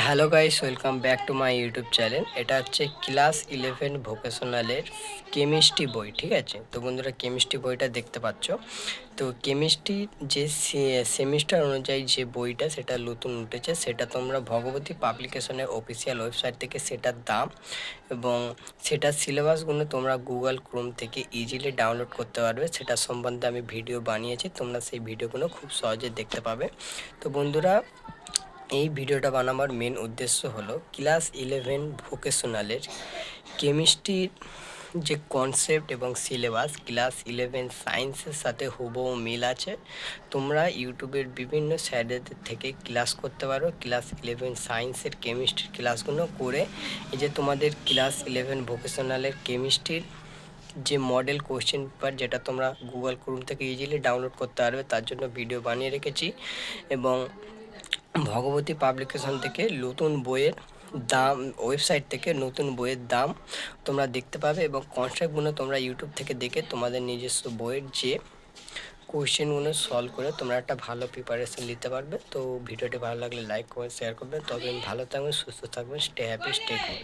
Hello guys, welcome back to my YouTube channel. এটা হচ্ছে class 11 ভোকেশনালের chemistry বই, ঠিক আছে? তো বন্ধুরা, কেমিস্ট্রি বইটা দেখতে পাচ্ছ। তো কেমিস্ট্রি যে সেমিস্টার অনুযায়ী যে বইটা সেটা নতুন উঠেছে, সেটা তোমরা ভগবতী পাবলিকেশনের অফিসিয়াল ওয়েবসাইট থেকে সেটার দাম এবং সেটার সিলেবাসগুলো তোমরা গুগল ক্রোম থেকে ইজিলি ডাউনলোড করতে পারবে। সেটা সম্বন্ধে আমি ভিডিও বানিয়েছি, তোমরা সেই ভিডিওগুলো খুব সহজে দেখতে পাবে। তো বন্ধুরা, এই ভিডিওটা বানাবার মেন উদ্দেশ্য হলো ক্লাস 11 ভোকেশনালের কেমিস্ট্রির যে কনসেপ্ট এবং সিলেবাস ক্লাস 11 সায়েন্সের সাথে হুবহু মিল আছে। তোমরা ইউটিউবের বিভিন্ন স্যারদের থেকে ক্লাস করতে পারো। ক্লাস 11 সায়েন্সের কেমিস্ট্রির ক্লাসগুলো করে এই যে তোমাদের ক্লাস 11 ভোকেশনালের কেমিস্ট্রির যে মডেল কোশ্চেন পেপার, যেটা তোমরা গুগল ক্রোম থেকে ইজিলি ডাউনলোড করতে পারবে, তার জন্য ভিডিও বানিয়ে রেখেছি। এবং ভগবতী পাবলিকেশন থেকে নতুন বইয়ের দাম, ওয়েবসাইট থেকে নতুন বইয়ের দাম তোমরা দেখতে পাবে এবং কনসেপ্টগুলো তোমরা ইউটিউব থেকে দেখে তোমাদের নিজস্ব বইয়ের যে কোয়েশ্চেনগুলো সলভ করে তোমরা একটা ভালো প্রিপারেশন নিতে পারবে। তো ভিডিওটি ভালো লাগলে লাইক করে শেয়ার করবেন। তবে ভালো থাকবেন, সুস্থ থাকবেন, স্টে হ্যাপি, স্টে কুল।